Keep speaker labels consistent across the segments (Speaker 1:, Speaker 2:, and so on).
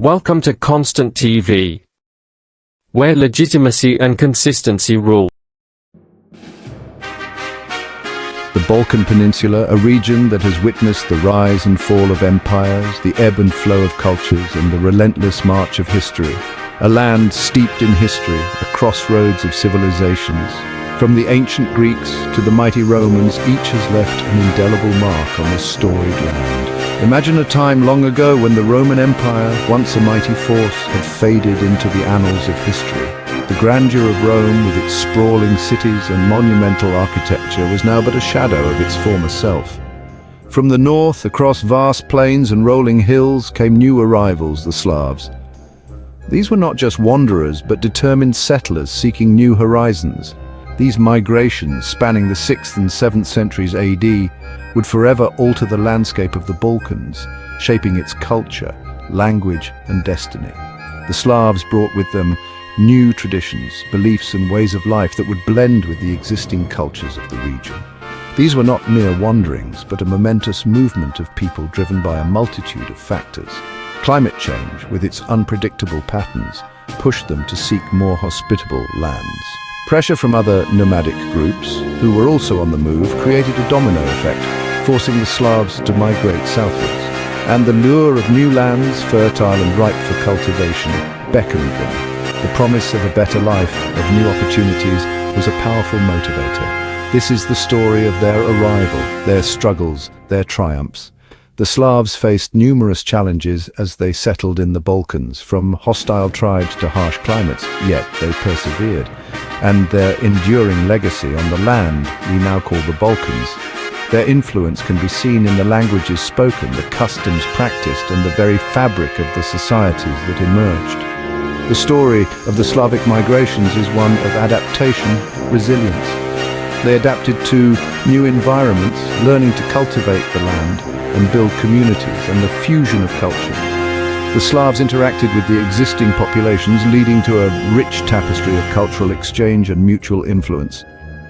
Speaker 1: Welcome to Constant TV, where legitimacy and consistency rule.
Speaker 2: The Balkan Peninsula, a region that has witnessed the rise and fall of empires, the ebb and flow of cultures, and the relentless march of history. A land steeped in history, a crossroads of civilizations. From the ancient Greeks to the mighty Romans, each has left an indelible mark on this storied land. Imagine a time long ago when the Roman Empire, once a mighty force, had faded into the annals of history. The grandeur of Rome, with its sprawling cities and monumental architecture, was now but a shadow of its former self. From the north, across vast plains and rolling hills, came new arrivals, the Slavs. These were not just wanderers, but determined settlers seeking new horizons. These migrations, spanning the 6th and 7th centuries AD, would forever alter the landscape of the Balkans, shaping its culture, language, and destiny. The Slavs brought with them new traditions, beliefs, and ways of life that would blend with the existing cultures of the region. These were not mere wanderings, but a momentous movement of people driven by a multitude of factors. Climate change, with its unpredictable patterns, pushed them to seek more hospitable lands. Pressure from other nomadic groups, who were also on the move, created a domino effect, forcing the Slavs to migrate southwards. And the lure of new lands, fertile and ripe for cultivation, beckoned them. The promise of a better life, of new opportunities, was a powerful motivator. This is the story of their arrival, their struggles, their triumphs. The Slavs faced numerous challenges as they settled in the Balkans, from hostile tribes to harsh climates, yet they persevered. And their enduring legacy on the land we now call the Balkans. Their influence can be seen in the languages spoken, the customs practiced, and the very fabric of the societies that emerged. The story of the Slavic migrations is one of adaptation, resilience. They adapted to new environments, learning to cultivate the land and build communities and the fusion of culture. The Slavs interacted with the existing populations, leading to a rich tapestry of cultural exchange and mutual influence.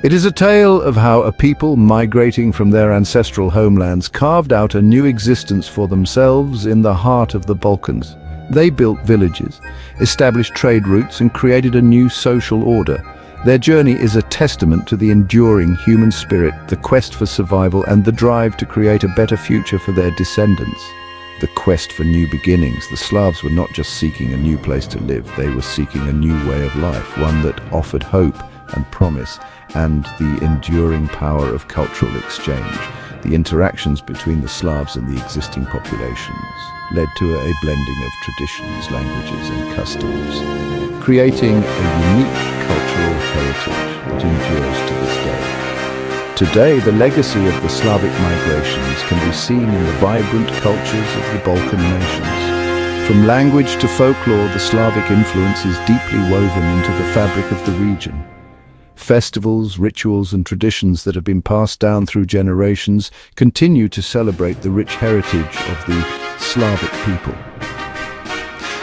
Speaker 2: It is a tale of how a people migrating from their ancestral homelands carved out a new existence for themselves in the heart of the Balkans. They built villages, established trade routes, and created a new social order. Their journey is a testament to the enduring human spirit, the quest for survival, and the drive to create a better future for their descendants. The quest for new beginnings. The Slavs were not just seeking a new place to live, they were seeking a new way of life, one that offered hope and promise, and the enduring power of cultural exchange. The interactions between the Slavs and the existing populations led to a blending of traditions, languages, and customs, creating a unique cultural heritage that endures to this day. Today, the legacy of the Slavic migrations can be seen in the vibrant cultures of the Balkan nations. From language to folklore, the Slavic influence is deeply woven into the fabric of the region. Festivals, rituals, and traditions that have been passed down through generations continue to celebrate the rich heritage of the Slavic people.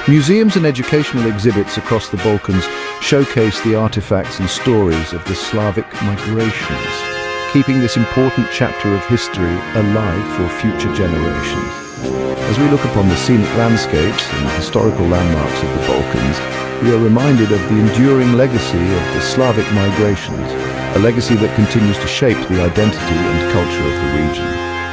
Speaker 2: Museums and educational exhibits across the Balkans showcase the artifacts and stories of the Slavic migrations, keeping this important chapter of history alive for future generations. As we look upon the scenic landscapes and historical landmarks of the Balkans, we are reminded of the enduring legacy of the Slavic migrations, a legacy that continues to shape the identity and culture of the region.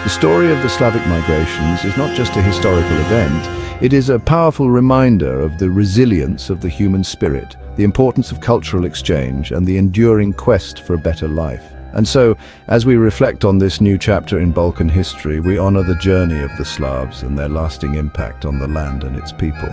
Speaker 2: The story of the Slavic migrations is not just a historical event, it is a powerful reminder of the resilience of the human spirit, the importance of cultural exchange, and the enduring quest for a better life. And so, as we reflect on this new chapter in Balkan history, we honor the journey of the Slavs and their lasting impact on the land and its people.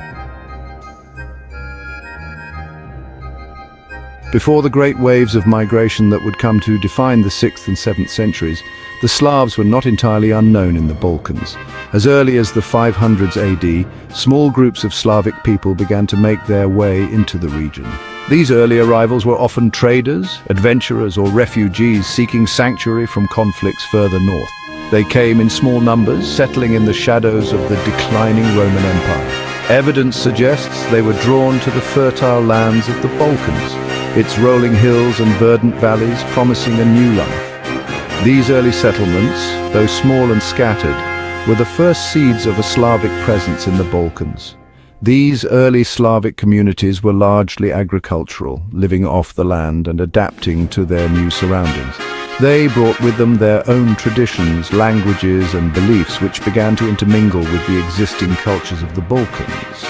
Speaker 2: Before the great waves of migration that would come to define the 6th and 7th centuries, the Slavs were not entirely unknown in the Balkans. As early as the 500s AD, small groups of Slavic people began to make their way into the region. These early arrivals were often traders, adventurers, or refugees seeking sanctuary from conflicts further north. They came in small numbers, settling in the shadows of the declining Roman Empire. Evidence suggests they were drawn to the fertile lands of the Balkans, its rolling hills and verdant valleys promising a new life. These early settlements, though small and scattered, were the first seeds of a Slavic presence in the Balkans. These early Slavic communities were largely agricultural, living off the land and adapting to their new surroundings. They brought with them their own traditions, languages, and beliefs which began to intermingle with the existing cultures of the Balkans.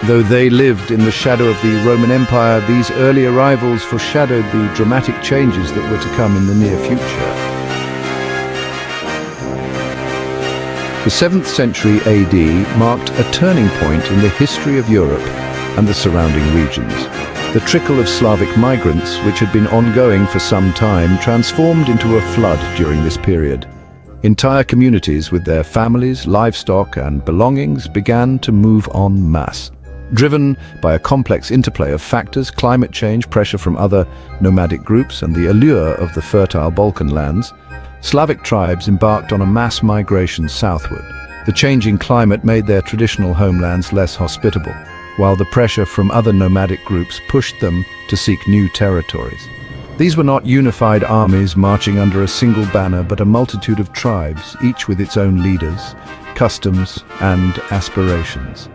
Speaker 2: Though they lived in the shadow of the Roman Empire, these early arrivals foreshadowed the dramatic changes that were to come in the near future. The 7th century AD marked a turning point in the history of Europe and the surrounding regions. The trickle of Slavic migrants, which had been ongoing for some time, transformed into a flood during this period. Entire communities with their families, livestock, and belongings began to move en masse. Driven by a complex interplay of factors, climate change, pressure from other nomadic groups, and the allure of the fertile Balkan lands, Slavic tribes embarked on a mass migration southward. The changing climate made their traditional homelands less hospitable, while the pressure from other nomadic groups pushed them to seek new territories. These were not unified armies marching under a single banner, but a multitude of tribes, each with its own leaders, customs, and aspirations.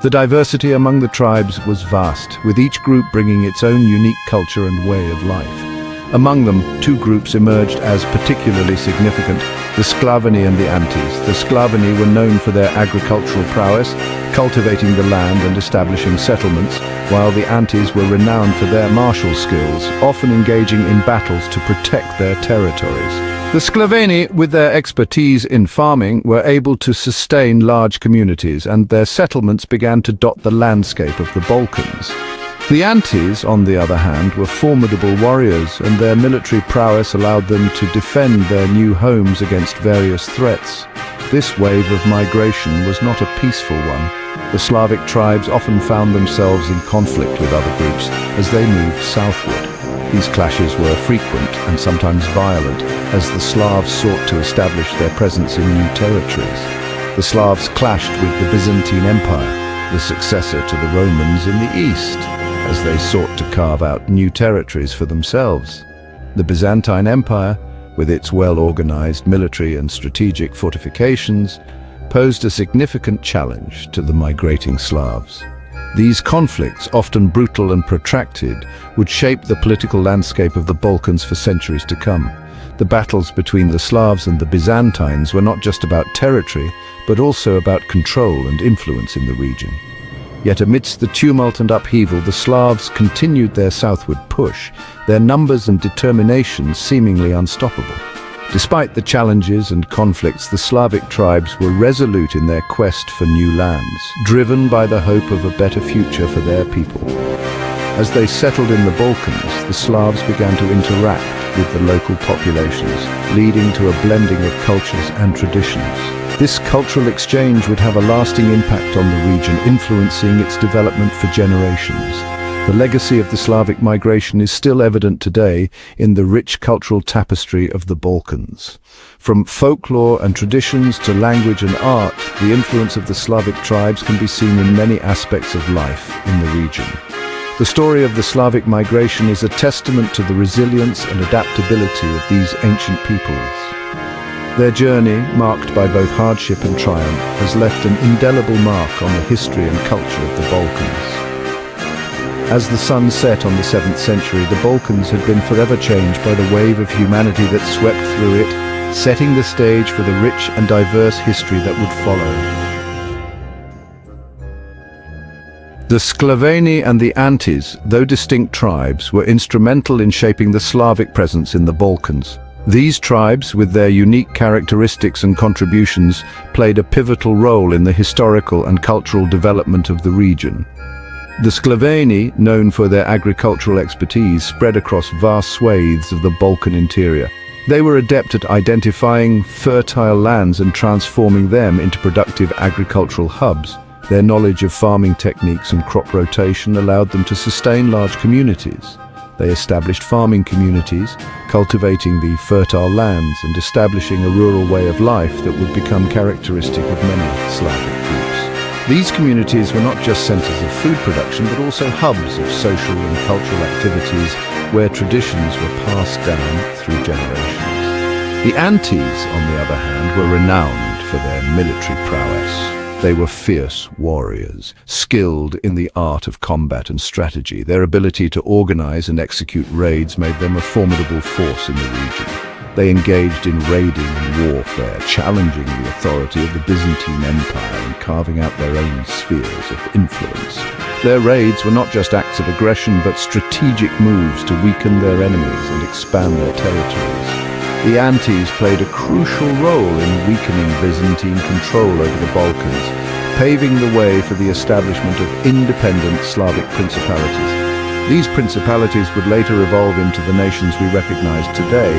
Speaker 2: The diversity among the tribes was vast, with each group bringing its own unique culture and way of life. Among them, two groups emerged as particularly significant: the Sclaveni and the Antes. The Sclaveni were known for their agricultural prowess, cultivating the land and establishing settlements, while the Antes were renowned for their martial skills, often engaging in battles to protect their territories. The Sclaveni, with their expertise in farming, were able to sustain large communities, and their settlements began to dot the landscape of the Balkans. The Antes, on the other hand, were formidable warriors, and their military prowess allowed them to defend their new homes against various threats. This wave of migration was not a peaceful one. The Slavic tribes often found themselves in conflict with other groups as they moved southward. These clashes were frequent and sometimes violent as the Slavs sought to establish their presence in new territories. The Slavs clashed with the Byzantine Empire, the successor to the Romans in the east, as they sought to carve out new territories for themselves. The Byzantine Empire, with its well-organized military and strategic fortifications, posed a significant challenge to the migrating Slavs. These conflicts, often brutal and protracted, would shape the political landscape of the Balkans for centuries to come. The battles between the Slavs and the Byzantines were not just about territory, but also about control and influence in the region. Yet amidst the tumult and upheaval, the Slavs continued their southward push, their numbers and determination seemingly unstoppable. Despite the challenges and conflicts, the Slavic tribes were resolute in their quest for new lands, driven by the hope of a better future for their people. As they settled in the Balkans, the Slavs began to interact with the local populations, leading to a blending of cultures and traditions. This cultural exchange would have a lasting impact on the region, influencing its development for generations. The legacy of the Slavic migration is still evident today in the rich cultural tapestry of the Balkans. From folklore and traditions to language and art, the influence of the Slavic tribes can be seen in many aspects of life in the region. The story of the Slavic migration is a testament to the resilience and adaptability of these ancient peoples. Their journey, marked by both hardship and triumph, has left an indelible mark on the history and culture of the Balkans. As the sun set on the 7th century, the Balkans had been forever changed by the wave of humanity that swept through it, setting the stage for the rich and diverse history that would follow. The Sclaveni and the Antes, though distinct tribes, were instrumental in shaping the Slavic presence in the Balkans. These tribes, with their unique characteristics and contributions, played a pivotal role in the historical and cultural development of the region. The Sclaveni, known for their agricultural expertise, spread across vast swathes of the Balkan interior. They were adept at identifying fertile lands and transforming them into productive agricultural hubs. Their knowledge of farming techniques and crop rotation allowed them to sustain large communities. They established farming communities, cultivating the fertile lands and establishing a rural way of life that would become characteristic of many Slavic groups. These communities were not just centers of food production, but also hubs of social and cultural activities where traditions were passed down through generations. The Antes, on the other hand, were renowned for their military prowess. They were fierce warriors, skilled in the art of combat and strategy. Their ability to organize and execute raids made them a formidable force in the region. They engaged in raiding and warfare, challenging the authority of the Byzantine Empire and carving out their own spheres of influence. Their raids were not just acts of aggression, but strategic moves to weaken their enemies and expand their territories. The Antes played a crucial role in weakening Byzantine control over the Balkans, paving the way for the establishment of independent Slavic principalities. These principalities would later evolve into the nations we recognize today,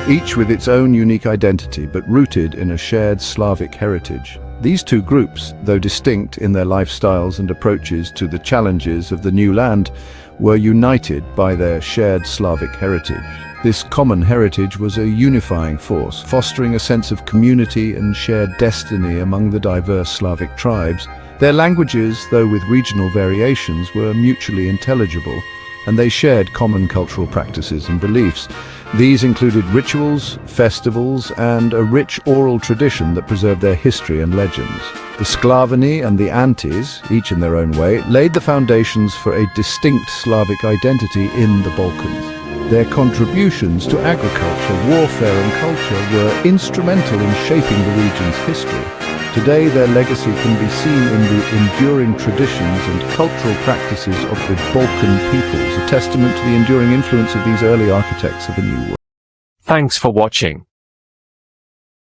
Speaker 2: each with its own unique identity but rooted in a shared Slavic heritage. These two groups, though distinct in their lifestyles and approaches to the challenges of the new land, were united by their shared Slavic heritage. This common heritage was a unifying force, fostering a sense of community and shared destiny among the diverse Slavic tribes. Their languages, though with regional variations, were mutually intelligible, and they shared common cultural practices and beliefs. These included rituals, festivals, and a rich oral tradition that preserved their history and legends. The Sclaveni and the Antes, each in their own way, laid the foundations for a distinct Slavic identity in the Balkans. Their contributions to agriculture, warfare, and culture were instrumental in shaping the region's history. Today, their legacy can be seen in the enduring traditions and cultural practices of the Balkan peoples, a testament to the enduring influence of these early architects of a new world.
Speaker 1: Thanks for watching.